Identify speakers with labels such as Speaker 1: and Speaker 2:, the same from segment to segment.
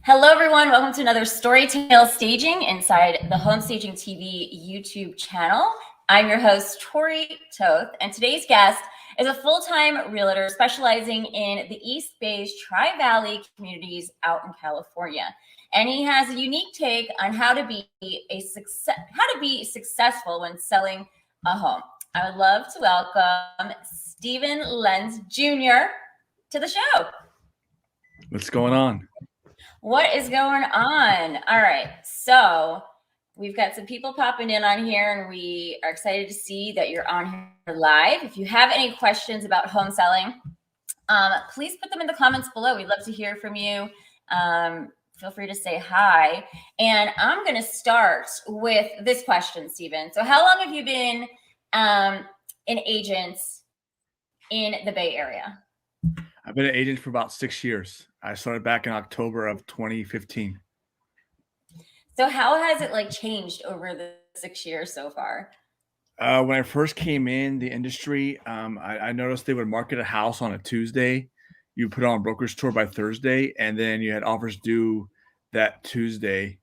Speaker 1: Hello, everyone. Welcome to another Storytale Staging inside the Home Staging TV YouTube channel. I'm your host, Tori Toth, and today's guest is a full-time realtor specializing in the East Bay's Tri-Valley communities out in California. And he has a unique take on how to be successful when selling a home. I would love to welcome Stephen Lenz Jr. to the show.
Speaker 2: What's going on?
Speaker 1: What is going on? All right. So we've got some people popping in on here, and we are excited to see that you're on here live. If you have any questions about home selling, please put them in the comments below. We'd love to hear from you. Feel free to say hi. And I'm going to start with this question, Stephen. So how long have you been an agent in the Bay Area?
Speaker 2: I've been an agent for about 6 years. I started back in October of 2015.
Speaker 1: So how has it changed over the 6 years so far?
Speaker 2: When I first came in the industry, I noticed they would market a house on a Tuesday. You put it on a broker's tour by Thursday, and then you had offers due that Tuesday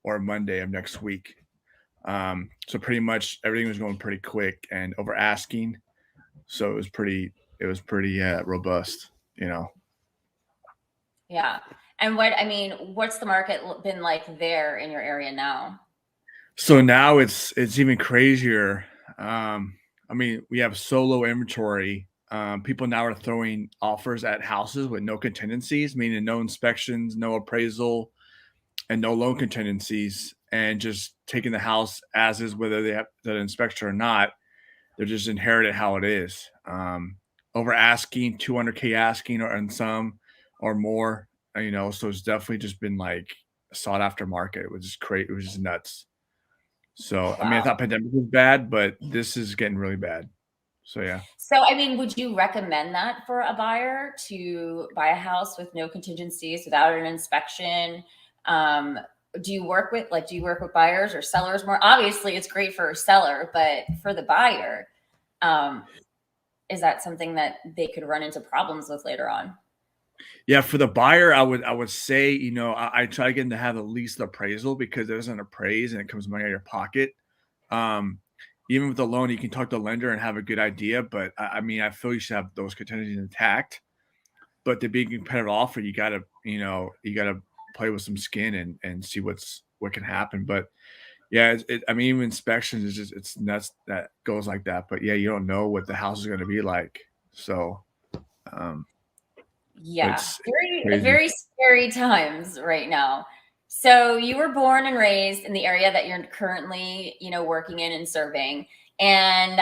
Speaker 2: or Monday of next week. So pretty much everything was going pretty quick and over asking. So it was pretty robust, you know.
Speaker 1: Yeah. And what's the market been like there in your area now?
Speaker 2: So now it's even crazier. We have so low inventory. People now are throwing offers at houses with no contingencies, meaning no inspections, no appraisal, and no loan contingencies, and just taking the house as is, whether they have the inspection or not. They're just inherit it how it is. Over asking, 200K asking, and some or more. So it's definitely just been like a sought after market. It was just crazy. It was just nuts. So, wow. I thought pandemic was bad, but this is getting really bad. So, yeah.
Speaker 1: So, would you recommend that for a buyer to buy a house with no contingencies, without an inspection? Do you work with buyers or sellers more? Obviously, it's great for a seller, but for the buyer, is that something that they could run into problems with later on?
Speaker 2: Yeah, for the buyer, I would say, I try to get them to have at least the appraisal, because there's an appraise and it comes money out of your pocket. Even with the loan, you can talk to the lender and have a good idea. But I feel you should have those contingencies intact. But to be a competitive offer, you gotta play with some skin and see what can happen. But yeah, even inspections is it's nuts that goes like that. But yeah, you don't know what the house is going to be like. So,
Speaker 1: yeah, very scary times right now. So you were born and raised in the area that you're currently, working in and serving. And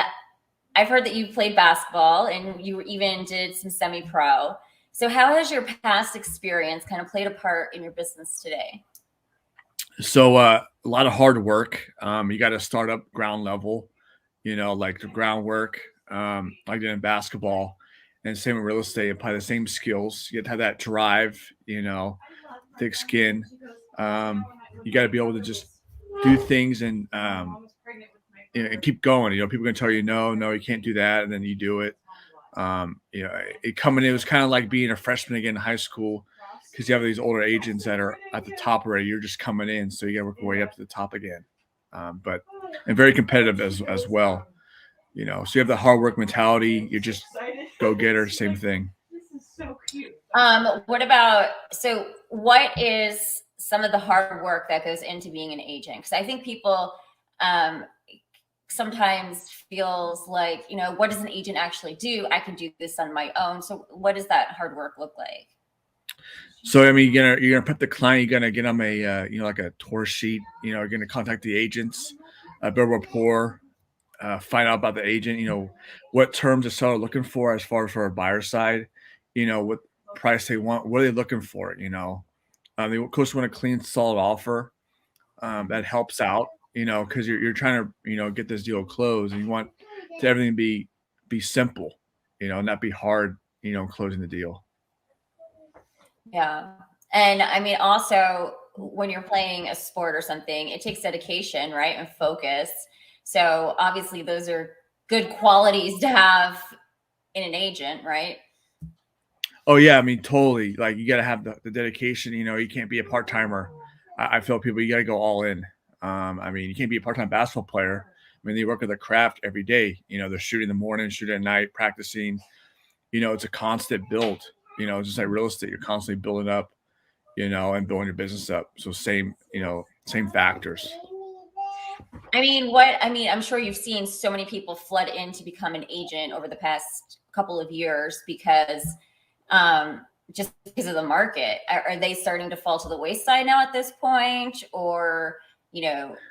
Speaker 1: I've heard that you played basketball and you even did some semi-pro. So how has your past experience kind of played a part in your business today?
Speaker 2: So a lot of hard work. You got to start up ground level, like the groundwork, like in basketball. And same with real estate, apply the same skills. You have to have that drive, thick skin. You got to be able to just do things and keep going. People are going to tell you, no, you can't do that. And then you do it. Coming in, it was kind of like being a freshman again in high school, because you have these older agents that are at the top already. You're just coming in. So you got to work your way up to the top again. And very competitive as well. So you have the hard work mentality. You're just go-getter, same thing.
Speaker 1: This is so cute. What is some of the hard work that goes into being an agent? Because I think people sometimes feels like, what does an agent actually do? I can do this on my own. So what does that hard work look like?
Speaker 2: So, you're gonna put the client, you're gonna get them a, like a tour sheet, you're gonna contact the agents, build rapport, find out about the agent, what terms the seller looking for as far as for a buyer side, what price they want, what are they looking for, they of course want a clean, solid offer. That helps out, because you're trying to, get this deal closed, and you want to everything be simple, not be hard, closing the deal.
Speaker 1: Yeah. And also when you're playing a sport or something, it takes dedication, right? And focus. So obviously those are good qualities to have in an agent, right?
Speaker 2: Oh yeah, I mean, totally. Like you got to have the dedication. You know, you can't be a part timer. I feel people, you got to go all in. I mean, you can't be a part time basketball player. I mean, they work at the craft every day. You know, they're shooting in the morning, shooting at night, practicing. You know, it's a constant build. You know, just like real estate, you're constantly building up. You know, and building your business up. So same, you know, same factors.
Speaker 1: I'm sure you've seen so many people flood in to become an agent over the past couple of years because just because of the market. Are they starting to fall to the wayside now at this point? Or,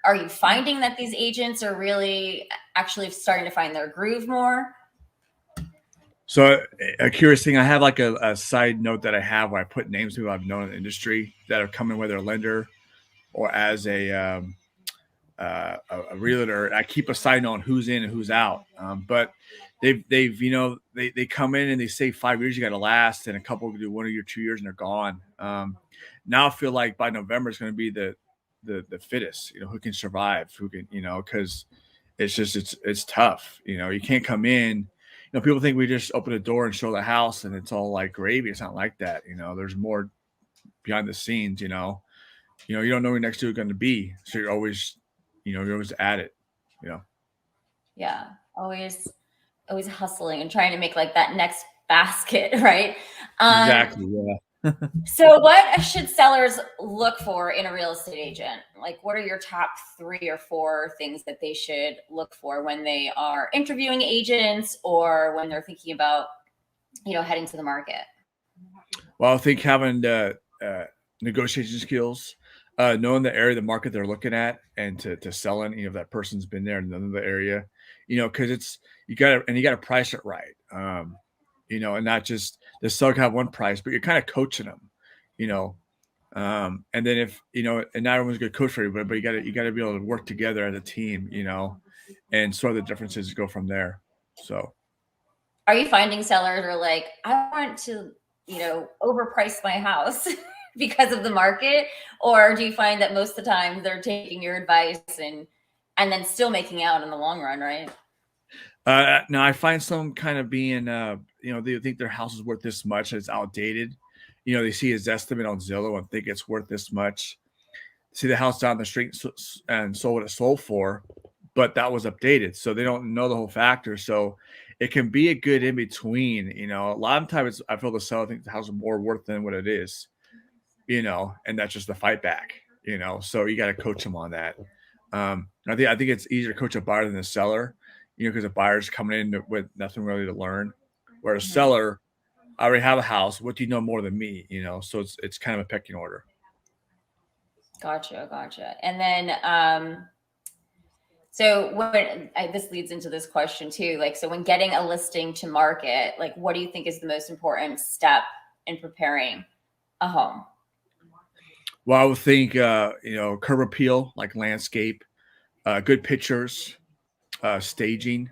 Speaker 1: are you finding that these agents are really actually starting to find their groove more?
Speaker 2: So a curious thing, I have like a side note that I have where I put names of people I've known in the industry that are coming, whether a lender or as a realtor. I keep a side note on who's in and who's out. But they've they come in and they say 5 years you got to last, and a couple do 1 or 2 years and they're gone. Now I feel like by November it's going to be the fittest, who can survive, who can, because it's tough. You can't come in. People think we just open the door and show the house and it's all like gravy. It's not like that. There's more behind the scenes. You don't know where your next two are going to be, so you're always at it.
Speaker 1: Yeah, always hustling and trying to make like that next basket, right?
Speaker 2: Exactly. Yeah.
Speaker 1: So what should sellers look for in a real estate agent? Like, what are your top 3 or 4 things that they should look for when they are interviewing agents or when they're thinking about, heading to the market?
Speaker 2: Well, I think having the negotiation skills, knowing the area of the market they're looking at, and to selling, if that person's been there in another area, because you got to price it right. And not just the seller can have one price, but you're kind of coaching them, and then if, and not everyone's a good coach for everybody, but you got to be able to work together as a team, and sort of the differences go from there. So
Speaker 1: are you finding sellers are like, I want to, overprice my house because of the market? Or do you find that most of the time they're taking your advice and then still making out in the long run, right?
Speaker 2: Now I find some kind of being, they think their house is worth this much and it's outdated. They see his estimate on Zillow and think it's worth this much. See the house down the street and sold what it sold for, but that was updated. So they don't know the whole factor. So it can be a good in between. A lot of times I feel the seller thinks the house is more worth than what it is, and that's just the fight back, so you got to coach them on that. I think it's easier to coach a buyer than the seller, because a buyer's coming in with nothing really to learn, where a seller, I already have a house. What do you know more than me? So it's kind of a pecking order.
Speaker 1: Gotcha. And then, so this leads into this question too, like, so when getting a listing to market, like, what do you think is the most important step in preparing a home?
Speaker 2: Well, I would think, curb appeal, like landscape, good pictures, staging,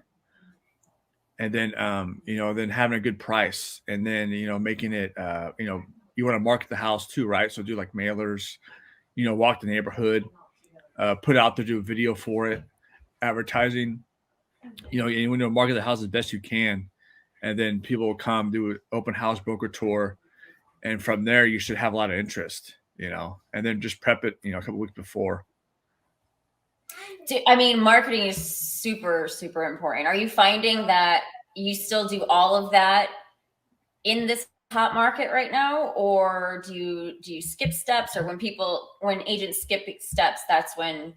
Speaker 2: and then, then having a good price, and then, making it, you want to market the house too, right? So do like mailers, walk the neighborhood, put out there, do a video for it, advertising, you want to market the house as best you can. And then people will come do an open house broker tour. And from there, you should have a lot of interest, and then just prep it, a couple weeks before.
Speaker 1: Marketing is super, super important. Are you finding that you still do all of that in this hot market right now? Or do you skip steps? Or when agents skip steps, that's when,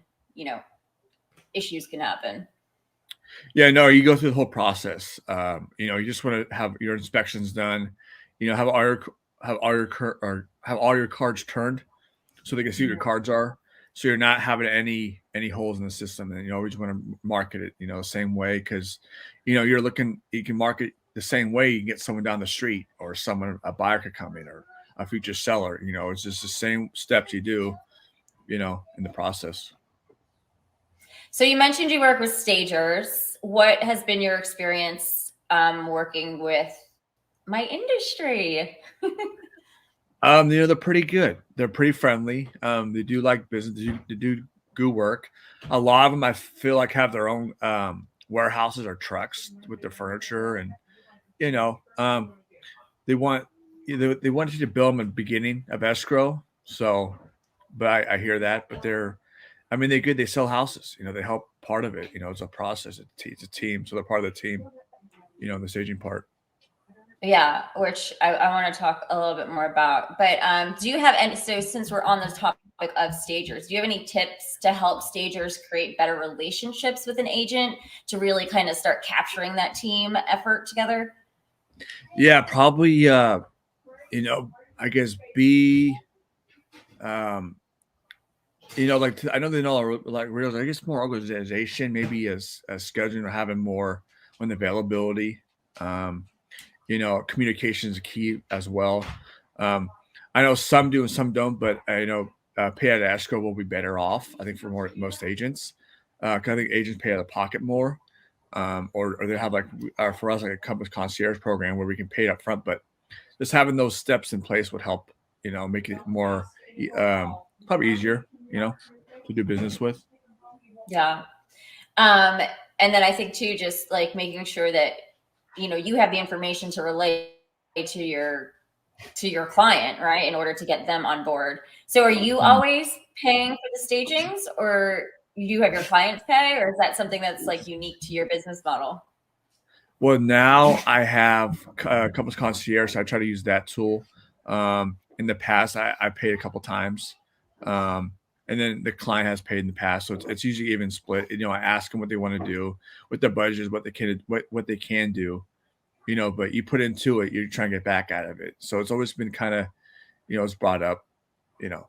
Speaker 1: issues can happen?
Speaker 2: Yeah, no, you go through the whole process. You just want to have your inspections done, have all your cards turned so they can see what your cards are. So you're not having any holes in the system, and you always want to market it, the same way, because you can market the same way. You can get someone down the street, or a buyer could come in, or a future seller. It's just the same steps you do, in the process.
Speaker 1: So you mentioned you work with stagers. What has been your experience working with my industry?
Speaker 2: They're pretty good. They're pretty friendly. They do like business. They do good work. A lot of them, I feel like, have their own warehouses or trucks with their furniture, and they want they wanted you to bill them at the beginning of escrow. So, but I hear that, but I mean, they're good. They sell houses, they help part of it. It's a process. It's a team. So they're part of the team, the staging part.
Speaker 1: Yeah, which I want to talk a little bit more about. But do you have any, so since we're on the topic of stagers, do you have any tips to help stagers create better relationships with an agent to really kind of start capturing that team effort together?
Speaker 2: Yeah, probably, I guess like I know they know like real. I guess more organization, maybe as scheduling or having more on availability. Um, communication is key as well. Um, I know some do and some don't, but I know pay out of escrow will be better off. I think for most agents, because I think agents pay out of pocket more, or they have like for us like a Compass concierge program where we can pay it up front, but just having those steps in place would help, make it more probably easier, to do business with.
Speaker 1: Yeah. Um, and then I think too, just like making sure that, you have the information to relate to your client, right? In order to get them on board. So are you always paying for the stagings, or you have your clients pay, or is that something that's like unique to your business model?
Speaker 2: Well, now I have a couple of concierge. So I try to use that tool. In the past, I paid a couple times, um, and then the client has paid in the past. So it's usually even split. I ask them what they want to do, what their budget is, what they can do. But you put into it, you're trying to get back out of it. So it's always been kind of, it's brought up. You know.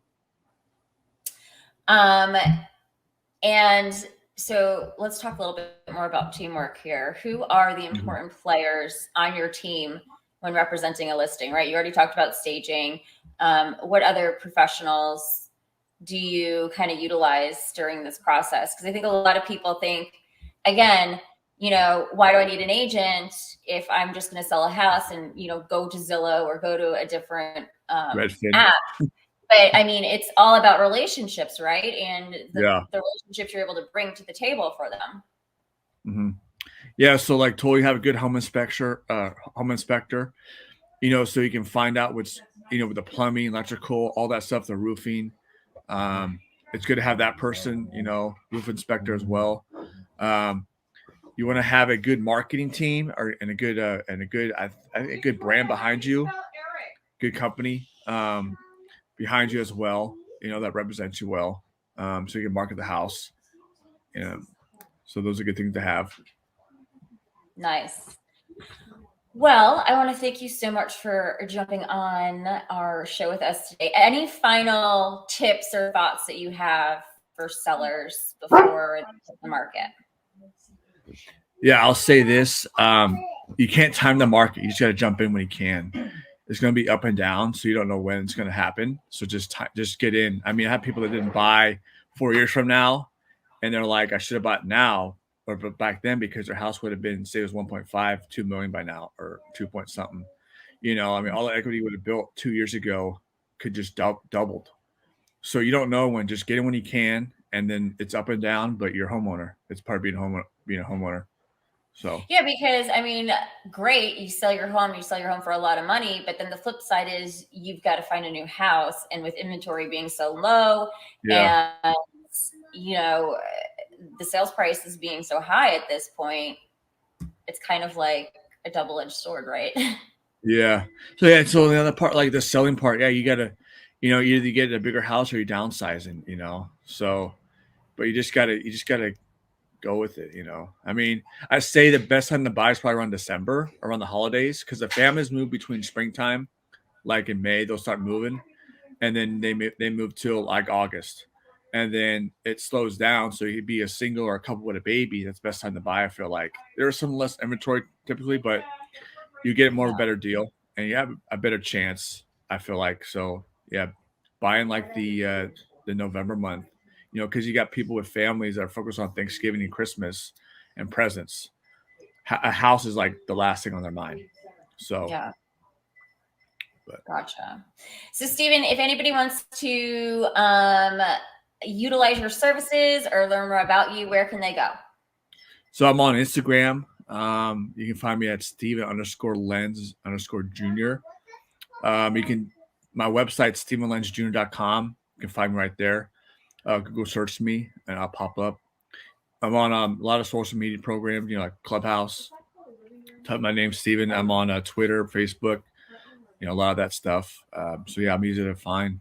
Speaker 1: And so let's talk a little bit more about teamwork here. Who are the important players on your team when representing a listing, right? You already talked about staging. What other professionals do you kind of utilize during this process? Because I think a lot of people think, again, why do I need an agent if I'm just going to sell a house and, go to Zillow or go to a different app? But I mean, it's all about relationships, right? And the relationships you're able to bring to the table for them.
Speaker 2: Mm-hmm. Yeah. So like totally have a good home inspector, so you can find out what's, with the plumbing, electrical, all that stuff, the roofing. It's good to have that person, roof inspector as well. You want to have a good marketing team and a good brand behind you, good company behind you as well, that represents you well. So you can market the house. So those are good things to have.
Speaker 1: Nice. Well, I want to thank you so much for jumping on our show with us today. Any final tips or thoughts that you have for sellers before the market?
Speaker 2: Yeah, I'll say this. You can't time the market. You just got to jump in when you can. It's going to be up and down, so you don't know when it's going to happen. So just get in. I mean, I have people that didn't buy 4 years from now, and they're like, I should have bought now or back then because their house would have been, say it was 1.5, 2 million by now, or 2 point something. I mean, all the equity would have built 2 years ago could just doubled. So you don't know when. Just get in when you can, and then it's up and down. But you're a homeowner. It's part of being a homeowner. So
Speaker 1: yeah, because I mean, great, you sell your home for a lot of money, but then the flip side is you've got to find a new house, and with inventory being so low, and the sales prices being so high at this point, it's kind of like a double-edged sword, right?
Speaker 2: Yeah. So the other part, like the selling part, you gotta, you either get a bigger house or you're downsizing, So, but you just gotta go with it, I mean, I say the best time to buy is probably around December, around the holidays, because the families move between springtime, like in May, they'll start moving, and then they move till like August, and then it slows down. So you'd be a single or a couple with a baby. That's the best time to buy. I feel like there's some less inventory typically, but you get more of a better deal and you have a better chance. I feel like so. Yeah, buying like the November month. Because you got people with families that are focused on Thanksgiving and Christmas and presents. A house is like the last thing on their mind. So,
Speaker 1: yeah. Gotcha. So, Stephen, if anybody wants to utilize your services or learn more about you, where can they go?
Speaker 2: So I'm on Instagram. You can find me at Stephen_Lenz_Jr. You can, my website, StephenLenzJr.com. You can find me right there. Google search me and I'll pop up. I'm on a lot of social media programs, like Clubhouse. Type my name, Stephen. I'm on Twitter, Facebook, a lot of that stuff. So yeah, I'm easy to find,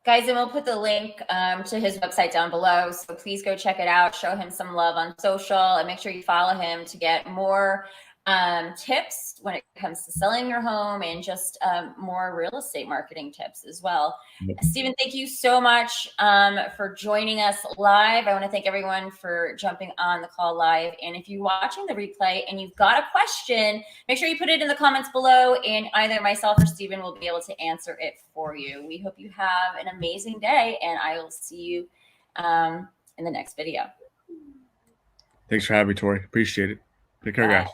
Speaker 1: Guys, and we'll put the link to his website down below. So please go check it out. Show him some love on social and make sure you follow him to get more tips when it comes to selling your home and just more real estate marketing tips as well.
Speaker 2: Yep.
Speaker 1: Stephen, thank you so much for joining us live. I want to thank everyone for jumping on the call live. And if you're watching the replay and you've got a question, make sure you put it in the comments below and either myself or Stephen will be able to answer it for you. We hope you have an amazing day and I will see you in the next video.
Speaker 2: Thanks for having me, Tori. Appreciate it. Take care, guys.